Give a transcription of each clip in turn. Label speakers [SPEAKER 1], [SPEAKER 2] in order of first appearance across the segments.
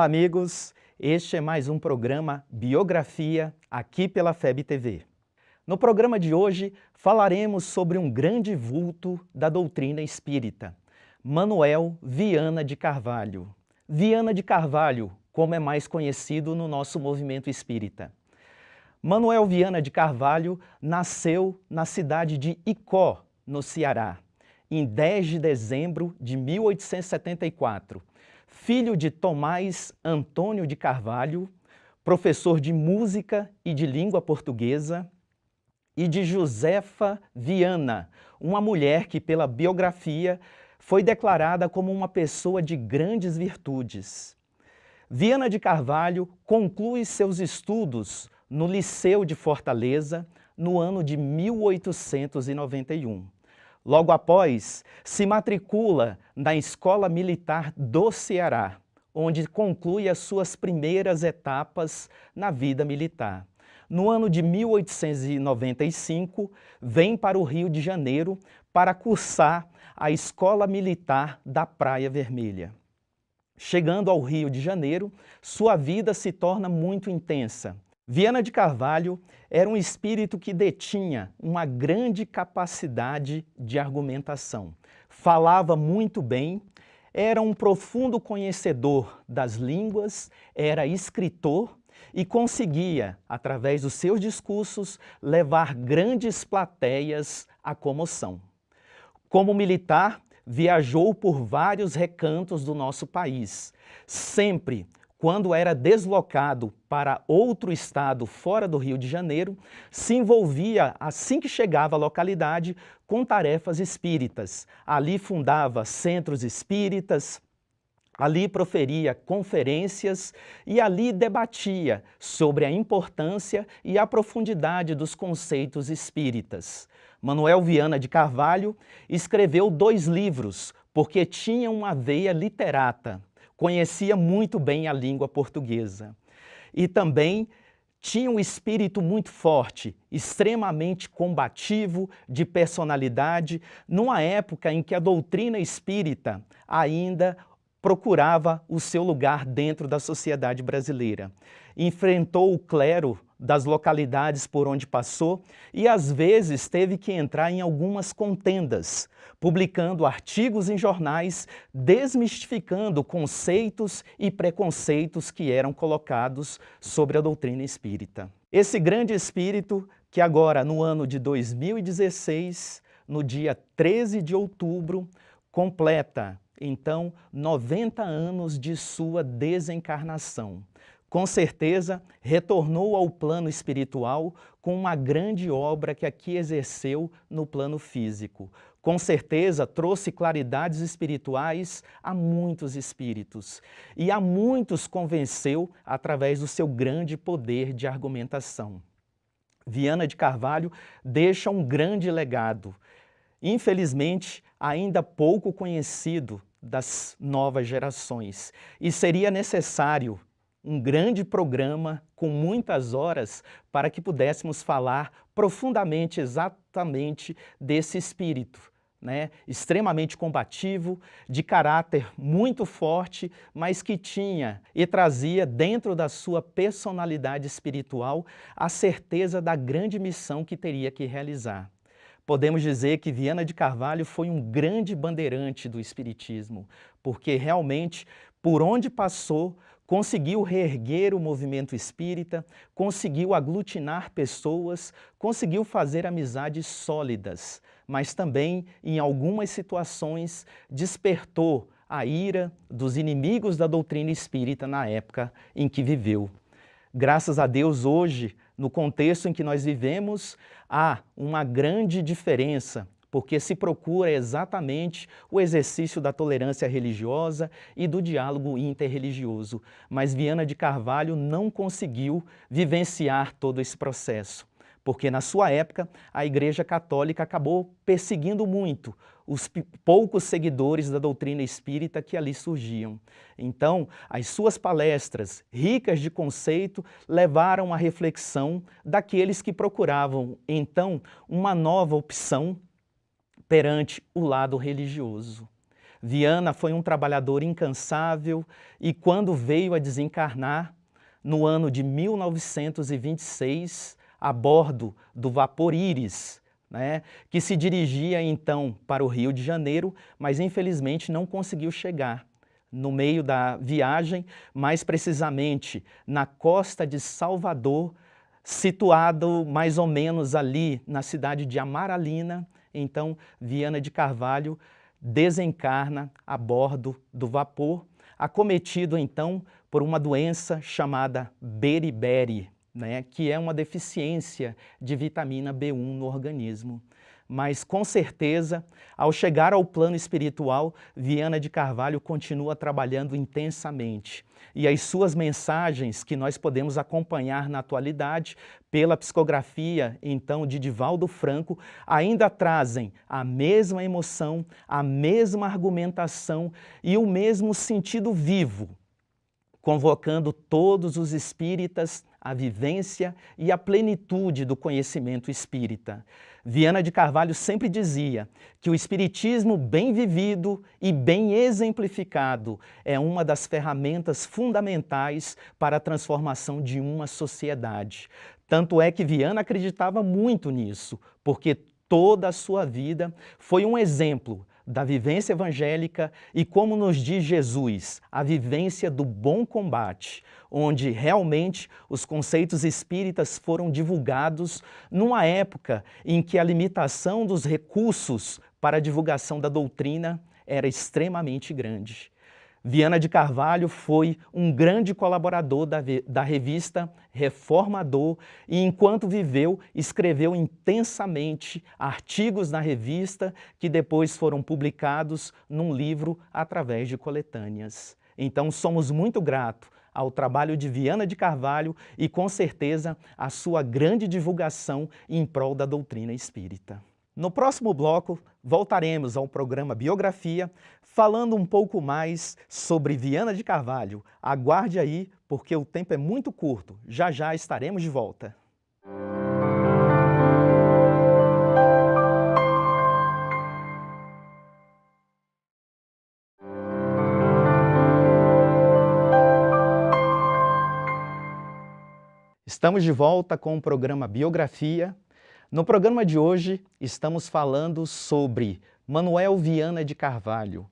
[SPEAKER 1] Olá, amigos! Este é mais um programa Biografia, aqui pela FEB TV. No programa de hoje, falaremos sobre um grande vulto da doutrina espírita, Manuel Viana de Carvalho. Viana de Carvalho, como é mais conhecido no nosso movimento espírita. Manuel Viana de Carvalho nasceu na cidade de Icó, no Ceará, em 10 de dezembro de 1874. Filho de Tomás Antônio de Carvalho, professor de música e de língua portuguesa, e de Josefa Viana, uma mulher que, pela biografia, foi declarada como uma pessoa de grandes virtudes. Viana de Carvalho conclui seus estudos no Liceu de Fortaleza no ano de 1891. Logo após, se matricula na Escola Militar do Ceará, onde conclui as suas primeiras etapas na vida militar. No ano de 1895, vem para o Rio de Janeiro para cursar a Escola Militar da Praia Vermelha. Chegando ao Rio de Janeiro, sua vida se torna muito intensa. Viana de Carvalho era um espírito que detinha uma grande capacidade de argumentação. Falava muito bem, era um profundo conhecedor das línguas, era escritor e conseguia, através dos seus discursos, levar grandes plateias à comoção. Como militar, viajou por vários recantos do nosso país, sempre quando era deslocado para outro estado fora do Rio de Janeiro, se envolvia, assim que chegava à localidade, com tarefas espíritas. Ali fundava centros espíritas, ali proferia conferências e ali debatia sobre a importância e a profundidade dos conceitos espíritas. Manuel Viana de Carvalho escreveu 2 livros, porque tinha uma veia literata. Conhecia muito bem a língua portuguesa e também tinha um espírito muito forte, extremamente combativo, de personalidade, numa época em que a doutrina espírita ainda procurava o seu lugar dentro da sociedade brasileira. Enfrentou o clero das localidades por onde passou e às vezes teve que entrar em algumas contendas, publicando artigos em jornais, desmistificando conceitos e preconceitos que eram colocados sobre a doutrina espírita. Esse grande espírito que agora, no ano de 2016, no dia 13 de outubro, completa, então, 90 anos de sua desencarnação. Com certeza, retornou ao plano espiritual com uma grande obra que aqui exerceu no plano físico. Com certeza, trouxe claridades espirituais a muitos espíritos e a muitos convenceu através do seu grande poder de argumentação. Viana de Carvalho deixa um grande legado, infelizmente ainda pouco conhecido das novas gerações, e seria necessário um grande programa com muitas horas para que pudéssemos falar profundamente, exatamente desse espírito, extremamente combativo, de caráter muito forte, mas que tinha e trazia dentro da sua personalidade espiritual a certeza da grande missão que teria que realizar. Podemos dizer que Viana de Carvalho foi um grande bandeirante do espiritismo, porque realmente, por onde passou, conseguiu reerguer o movimento espírita, conseguiu aglutinar pessoas, conseguiu fazer amizades sólidas, mas também, em algumas situações, despertou a ira dos inimigos da doutrina espírita na época em que viveu. Graças a Deus, hoje, no contexto em que nós vivemos, há uma grande diferença, porque se procura exatamente o exercício da tolerância religiosa e do diálogo interreligioso. Mas Viana de Carvalho não conseguiu vivenciar todo esse processo, porque na sua época a Igreja Católica acabou perseguindo muito os poucos seguidores da doutrina espírita que ali surgiam. Então, as suas palestras, ricas de conceito, levaram à reflexão daqueles que procuravam, então, uma nova opção perante o lado religioso. Viana foi um trabalhador incansável e quando veio a desencarnar, no ano de 1926, a bordo do vapor Íris, né, que se dirigia então para o Rio de Janeiro, mas infelizmente não conseguiu chegar. No meio da viagem, mais precisamente na costa de Salvador, situado mais ou menos ali na cidade de Amaralina, então Viana de Carvalho desencarna a bordo do vapor, acometido então por uma doença chamada beriberi, né, que é uma deficiência de vitamina B1 no organismo. Mas, com certeza, ao chegar ao plano espiritual, Viana de Carvalho continua trabalhando intensamente. E as suas mensagens, que nós podemos acompanhar na atualidade, pela psicografia, então, de Divaldo Franco, ainda trazem a mesma emoção, a mesma argumentação e o mesmo sentido vivo, convocando todos os espíritas à vivência e à plenitude do conhecimento espírita. Viana de Carvalho sempre dizia que o espiritismo bem vivido e bem exemplificado é uma das ferramentas fundamentais para a transformação de uma sociedade. Tanto é que Viana acreditava muito nisso, porque toda a sua vida foi um exemplo da vivência evangélica e, como nos diz Jesus, a vivência do bom combate, onde realmente os conceitos espíritas foram divulgados numa época em que a limitação dos recursos para a divulgação da doutrina era extremamente grande. Viana de Carvalho foi um grande colaborador da revista Reformador e, enquanto viveu, escreveu intensamente artigos na revista que depois foram publicados num livro através de coletâneas. Então, somos muito gratos ao trabalho de Viana de Carvalho e, com certeza, à sua grande divulgação em prol da doutrina espírita. No próximo bloco, voltaremos ao programa Biografia, falando um pouco mais sobre Viana de Carvalho. Aguarde aí, porque o tempo é muito curto. Já já estaremos de volta. Estamos de volta com o programa Biografia. No programa de hoje, estamos falando sobre Manuel Viana de Carvalho,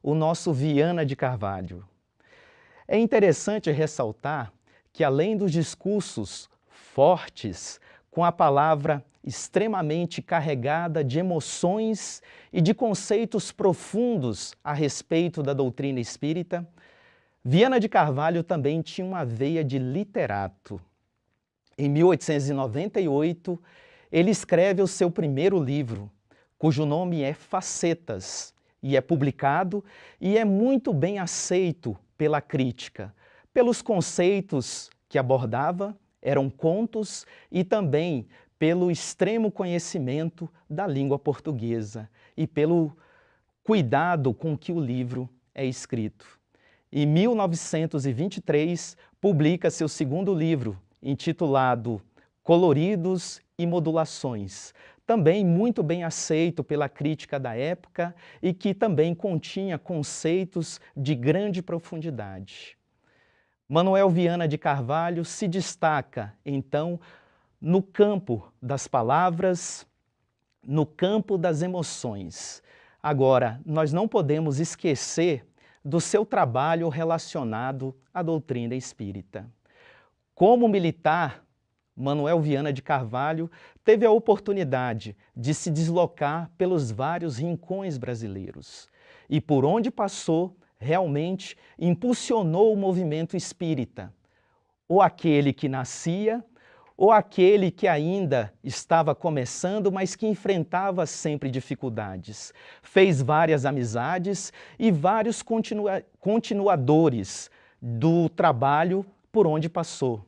[SPEAKER 1] o nosso Viana de Carvalho. É interessante ressaltar que, além dos discursos fortes, com a palavra extremamente carregada de emoções e de conceitos profundos a respeito da doutrina espírita, Viana de Carvalho também tinha uma veia de literato. Em 1898, ele escreve o seu primeiro livro, cujo nome é Facetas, e é publicado e é muito bem aceito pela crítica, pelos conceitos que abordava, eram contos, e também pelo extremo conhecimento da língua portuguesa e pelo cuidado com que o livro é escrito. Em 1923, publica seu segundo livro, intitulado Coloridos e Modulações, também muito bem aceito pela crítica da época e que também continha conceitos de grande profundidade. Manuel Viana de Carvalho se destaca, então, no campo das palavras, no campo das emoções. Agora, nós não podemos esquecer do seu trabalho relacionado à doutrina espírita. Como militar, Manuel Viana de Carvalho teve a oportunidade de se deslocar pelos vários rincões brasileiros e, por onde passou, realmente impulsionou o movimento espírita, ou aquele que nascia, ou aquele que ainda estava começando, mas que enfrentava sempre dificuldades. Fez várias amizades e vários continuadores do trabalho por onde passou.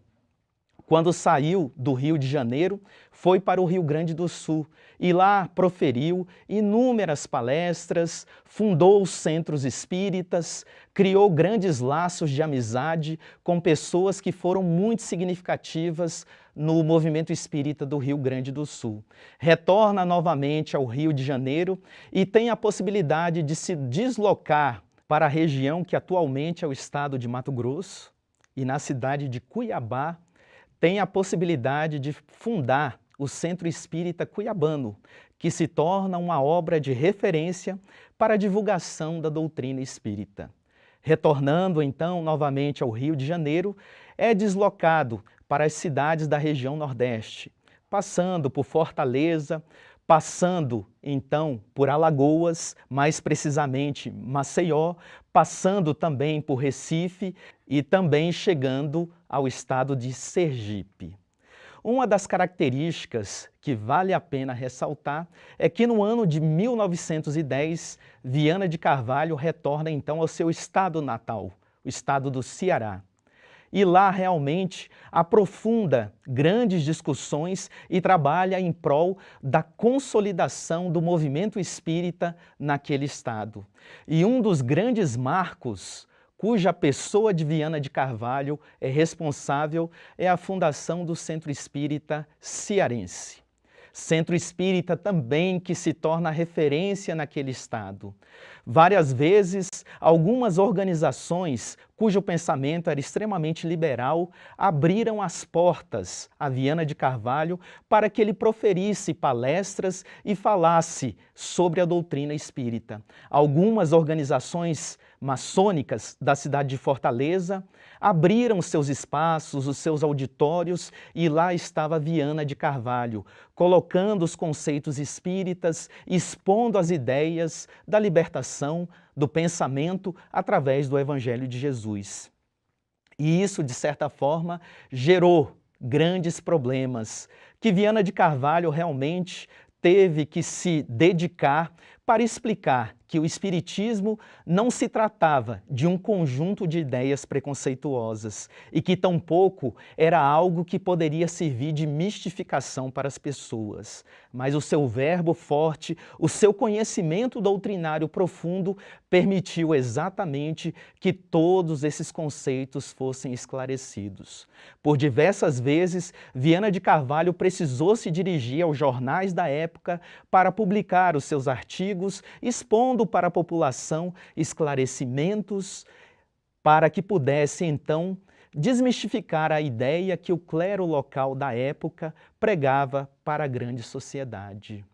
[SPEAKER 1] Quando saiu do Rio de Janeiro, foi para o Rio Grande do Sul e lá proferiu inúmeras palestras, fundou os centros espíritas, criou grandes laços de amizade com pessoas que foram muito significativas no movimento espírita do Rio Grande do Sul. Retorna novamente ao Rio de Janeiro e tem a possibilidade de se deslocar para a região que atualmente é o estado de Mato Grosso, e na cidade de Cuiabá tem a possibilidade de fundar o Centro Espírita Cuiabano, que se torna uma obra de referência para a divulgação da doutrina espírita. Retornando então novamente ao Rio de Janeiro, é deslocado para as cidades da região Nordeste, passando por Fortaleza, passando então por Alagoas, mais precisamente Maceió, passando também por Recife e também chegando ao estado de Sergipe. Uma das características que vale a pena ressaltar é que no ano de 1910, Viana de Carvalho retorna então ao seu estado natal, o estado do Ceará. E lá realmente aprofunda grandes discussões e trabalha em prol da consolidação do movimento espírita naquele estado. E um dos grandes marcos cuja pessoa de Viana de Carvalho é responsável é a fundação do Centro Espírita Cearense. Centro Espírita também que se torna referência naquele estado. Várias vezes, algumas organizações cujo pensamento era extremamente liberal abriram as portas a Viana de Carvalho para que ele proferisse palestras e falasse sobre a doutrina espírita. Algumas organizações maçônicas da cidade de Fortaleza abriram seus espaços, os seus auditórios, e lá estava Viana de Carvalho, colocando os conceitos espíritas, expondo as ideias da libertação, do pensamento através do Evangelho de Jesus. E isso, de certa forma, gerou grandes problemas, que Viana de Carvalho realmente teve que se dedicar para explicar que o Espiritismo não se tratava de um conjunto de ideias preconceituosas e que tampouco era algo que poderia servir de mistificação para as pessoas, mas o seu verbo forte, o seu conhecimento doutrinário profundo permitiu exatamente que todos esses conceitos fossem esclarecidos. Por diversas vezes, Viana de Carvalho precisou se dirigir aos jornais da época para publicar os seus artigos, expondo para a população esclarecimentos para que pudesse, então, desmistificar a ideia que o clero local da época pregava para a grande sociedade.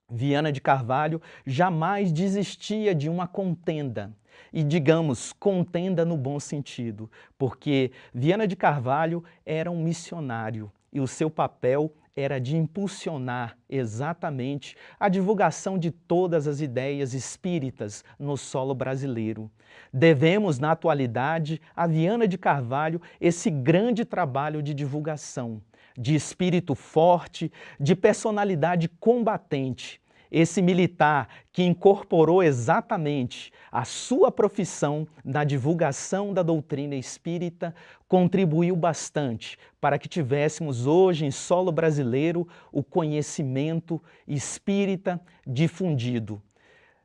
[SPEAKER 1] Viana de Carvalho jamais desistia de uma contenda, e digamos, contenda no bom sentido, porque Viana de Carvalho era um missionário e o seu papel era de impulsionar exatamente a divulgação de todas as ideias espíritas no solo brasileiro. Devemos, na atualidade, a Viana de Carvalho esse grande trabalho de divulgação, de espírito forte, de personalidade combatente, esse militar que incorporou exatamente a sua profissão na divulgação da doutrina espírita, contribuiu bastante para que tivéssemos hoje em solo brasileiro o conhecimento espírita difundido.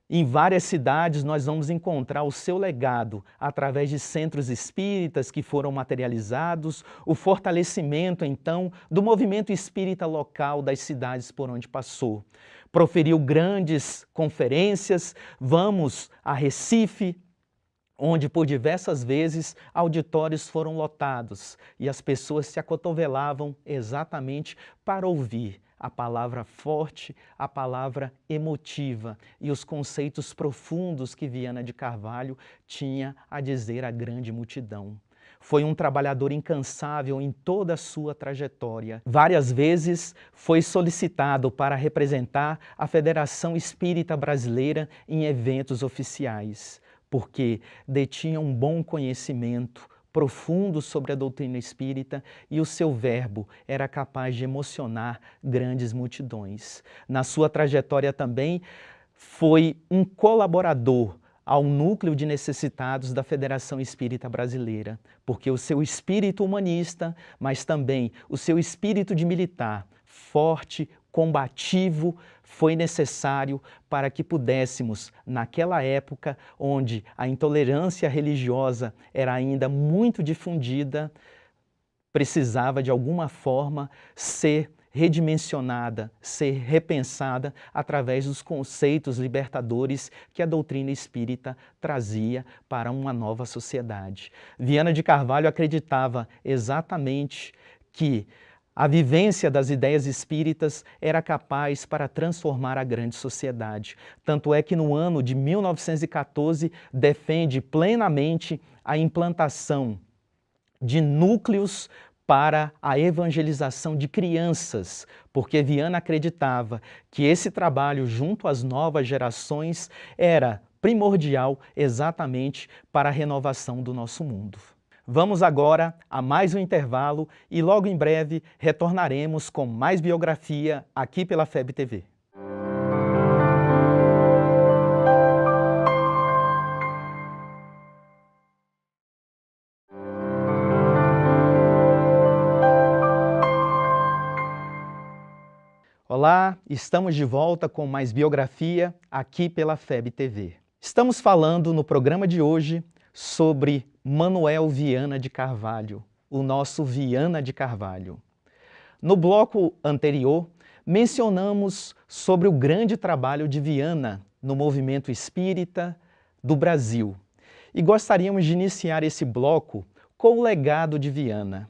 [SPEAKER 1] Em várias cidades nós vamos encontrar o seu legado através de centros espíritas que foram materializados, o fortalecimento então do movimento espírita local das cidades por onde passou. Proferiu grandes conferências, vamos a Recife, onde por diversas vezes auditórios foram lotados e as pessoas se acotovelavam exatamente para ouvir a palavra forte, a palavra emotiva e os conceitos profundos que Viana de Carvalho tinha a dizer à grande multidão. Foi um trabalhador incansável em toda a sua trajetória. Várias vezes foi solicitado para representar a Federação Espírita Brasileira em eventos oficiais, porque detinha um bom conhecimento profundo sobre a doutrina espírita e o seu verbo era capaz de emocionar grandes multidões. Na sua trajetória também foi um colaborador ao núcleo de necessitados da Federação Espírita Brasileira, porque o seu espírito humanista, mas também o seu espírito de militar, forte, combativo, foi necessário para que pudéssemos, naquela época onde a intolerância religiosa era ainda muito difundida, precisava de alguma forma ser redimensionada, ser repensada através dos conceitos libertadores que a doutrina espírita trazia para uma nova sociedade. Viana de Carvalho acreditava exatamente que a vivência das ideias espíritas era capaz para transformar a grande sociedade. Tanto é que no ano de 1914 defende plenamente a implantação de núcleos para a evangelização de crianças, porque Viana acreditava que esse trabalho junto às novas gerações era primordial exatamente para a renovação do nosso mundo. Vamos agora a mais um intervalo e logo em breve retornaremos com mais biografia aqui pela FEB TV. Olá, estamos de volta com mais biografia aqui pela FEB TV. Estamos falando no programa de hoje sobre Manuel Viana de Carvalho, o nosso Viana de Carvalho. No bloco anterior, mencionamos sobre o grande trabalho de Viana no movimento espírita do Brasil e gostaríamos de iniciar esse bloco com o legado de Viana.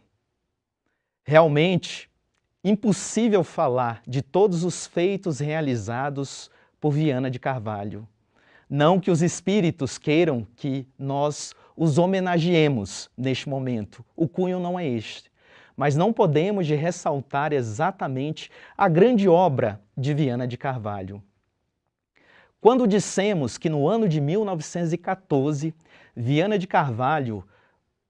[SPEAKER 1] Realmente, impossível falar de todos os feitos realizados por Viana de Carvalho. Não que os espíritos queiram que nós os homenageemos neste momento, o cunho não é este. Mas não podemos de ressaltar exatamente a grande obra de Viana de Carvalho. Quando dissemos que no ano de 1914, Viana de Carvalho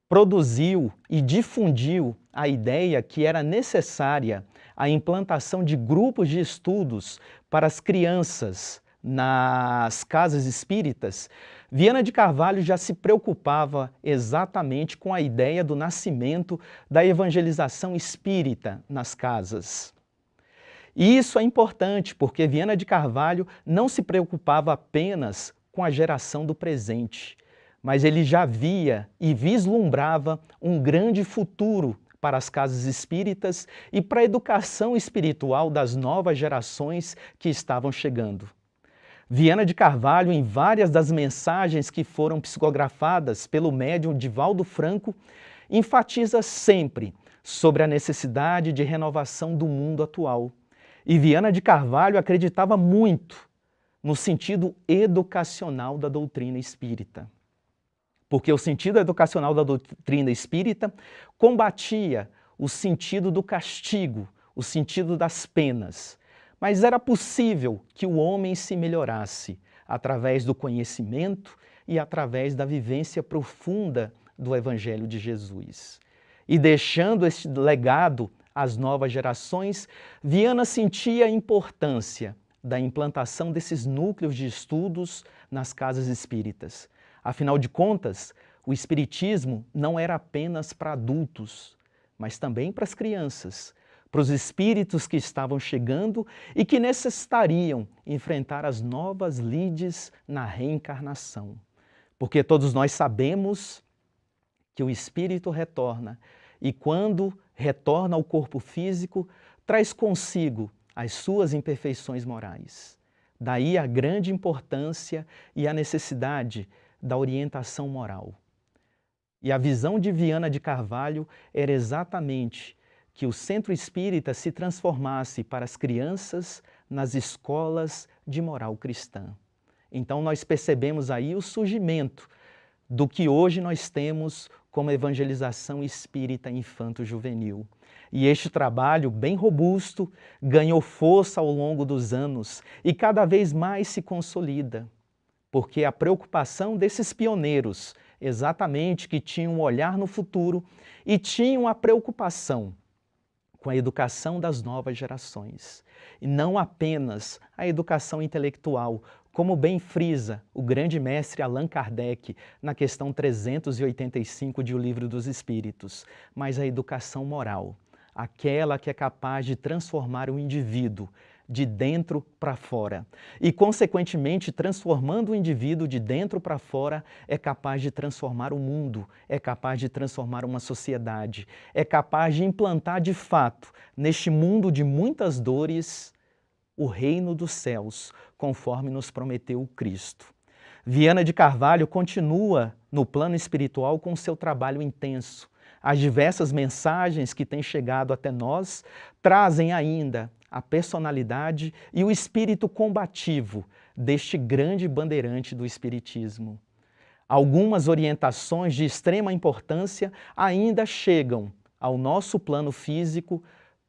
[SPEAKER 1] produziu e difundiu a ideia que era necessária a implantação de grupos de estudos para as crianças nas casas espíritas, Viana de Carvalho já se preocupava exatamente com a ideia do nascimento da evangelização espírita nas casas. E isso é importante porque Viana de Carvalho não se preocupava apenas com a geração do presente, mas ele já via e vislumbrava um grande futuro para as casas espíritas e para a educação espiritual das novas gerações que estavam chegando. Viana de Carvalho, em várias das mensagens que foram psicografadas pelo médium Divaldo Franco, enfatiza sempre sobre a necessidade de renovação do mundo atual. E Viana de Carvalho acreditava muito no sentido educacional da doutrina espírita. Porque o sentido educacional da doutrina espírita combatia o sentido do castigo, o sentido das penas. Mas era possível que o homem se melhorasse através do conhecimento e através da vivência profunda do Evangelho de Jesus. E deixando este legado às novas gerações, Viana sentia a importância da implantação desses núcleos de estudos nas casas espíritas. Afinal de contas, o espiritismo não era apenas para adultos, mas também para as crianças, para os espíritos que estavam chegando e que necessitariam enfrentar as novas lides na reencarnação. Porque todos nós sabemos que o espírito retorna e quando retorna ao corpo físico, traz consigo as suas imperfeições morais. Daí a grande importância e a necessidade da orientação moral. E a visão de Viana de Carvalho era exatamente que o centro espírita se transformasse para as crianças nas escolas de moral cristã. Então nós percebemos aí o surgimento do que hoje nós temos como evangelização espírita infanto-juvenil. E este trabalho bem robusto ganhou força ao longo dos anos e cada vez mais se consolida, porque a preocupação desses pioneiros, exatamente que tinham um olhar no futuro e tinham a preocupação com a educação das novas gerações. E não apenas a educação intelectual, Como bem frisa o grande mestre Allan Kardec na questão 385 de O Livro dos Espíritos, mas a educação moral, aquela que é capaz de transformar o indivíduo de dentro para fora. E, consequentemente, transformando o indivíduo de dentro para fora, é capaz de transformar o mundo, é capaz de transformar uma sociedade, é capaz de implantar de fato, neste mundo de muitas dores, o reino dos céus, conforme nos prometeu o Cristo. Viana de Carvalho continua no plano espiritual com seu trabalho intenso. As diversas mensagens que têm chegado até nós trazem ainda a personalidade e o espírito combativo deste grande bandeirante do Espiritismo. Algumas orientações de extrema importância ainda chegam ao nosso plano físico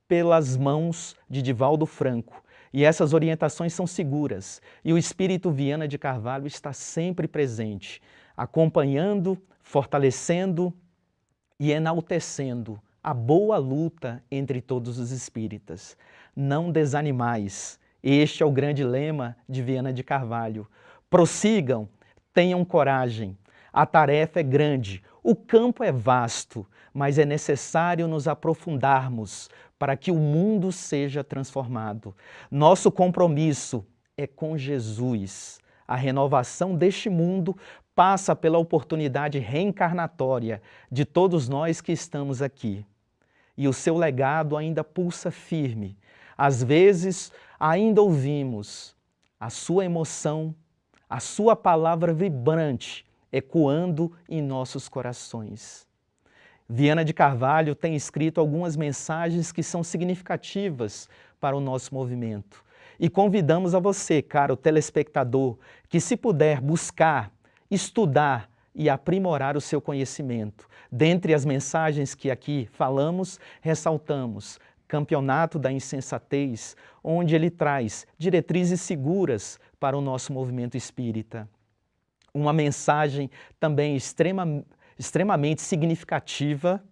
[SPEAKER 1] pelas mãos de Divaldo Franco. E essas orientações são seguras, e o Espírito Viana de Carvalho está sempre presente, acompanhando, fortalecendo e enaltecendo a boa luta entre todos os espíritas. Não desanimais, este é o grande lema de Viana de Carvalho. Prossigam, tenham coragem, a tarefa é grande, o campo é vasto, mas é necessário nos aprofundarmos para que o mundo seja transformado. Nosso compromisso é com Jesus. A renovação deste mundo passa pela oportunidade reencarnatória de todos nós que estamos aqui. E o seu legado ainda pulsa firme. Às vezes, ainda ouvimos a sua emoção, a sua palavra vibrante ecoando em nossos corações. Viana de Carvalho tem escrito algumas mensagens que são significativas para o nosso movimento. E convidamos a você, caro telespectador, que se puder buscar, estudar e aprimorar o seu conhecimento. Dentre as mensagens que aqui falamos, ressaltamos Campeonato da Insensatez, onde ele traz diretrizes seguras para o nosso movimento espírita. Uma mensagem também extremamente significativa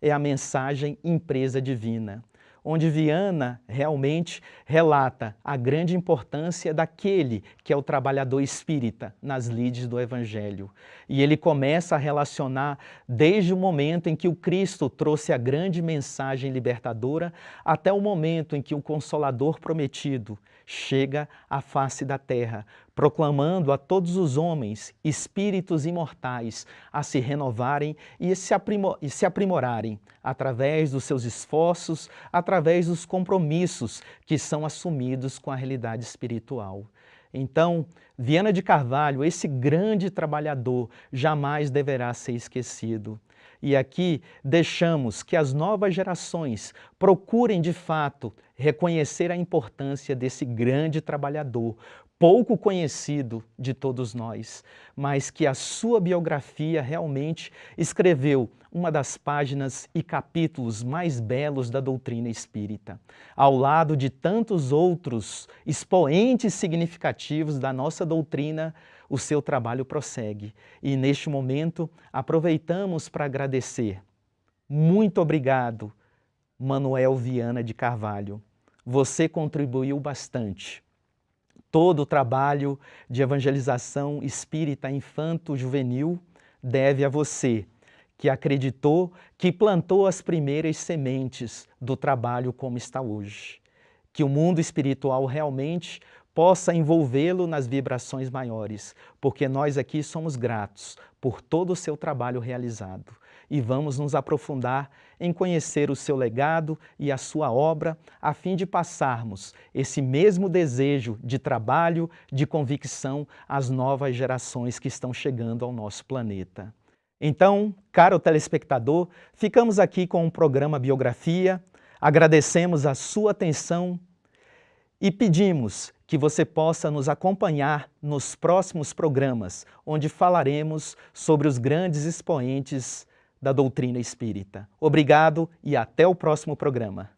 [SPEAKER 1] é a mensagem Empresa Divina, onde Viana realmente relata a grande importância daquele que é o trabalhador espírita nas lides do Evangelho. E ele começa a relacionar desde o momento em que o Cristo trouxe a grande mensagem libertadora até o momento em que o Consolador prometido chega à face da terra, proclamando a todos os homens, espíritos imortais, a se renovarem e se aprimorarem através dos seus esforços, através dos compromissos que são assumidos com a realidade espiritual. Então, Viana de Carvalho, esse grande trabalhador, jamais deverá ser esquecido. E aqui deixamos que as novas gerações procurem, de fato, reconhecer a importância desse grande trabalhador, pouco conhecido de todos nós, mas que a sua biografia realmente escreveu uma das páginas e capítulos mais belos da doutrina espírita. Ao lado de tantos outros expoentes significativos da nossa doutrina, o seu trabalho prossegue. E neste momento, aproveitamos para agradecer. Muito obrigado, Manuel Viana de Carvalho. Você contribuiu bastante. Todo o trabalho de evangelização espírita infanto-juvenil deve a você, que acreditou, que plantou as primeiras sementes do trabalho como está hoje. Que o mundo espiritual realmente possa envolvê-lo nas vibrações maiores, porque nós aqui somos gratos por todo o seu trabalho realizado. E vamos nos aprofundar em conhecer o seu legado e a sua obra, a fim de passarmos esse mesmo desejo de trabalho, de convicção às novas gerações que estão chegando ao nosso planeta. Então, caro telespectador, ficamos aqui com o programa Biografia, agradecemos a sua atenção e pedimos que você possa nos acompanhar nos próximos programas, onde falaremos sobre os grandes expoentes da doutrina espírita. Obrigado e até o próximo programa.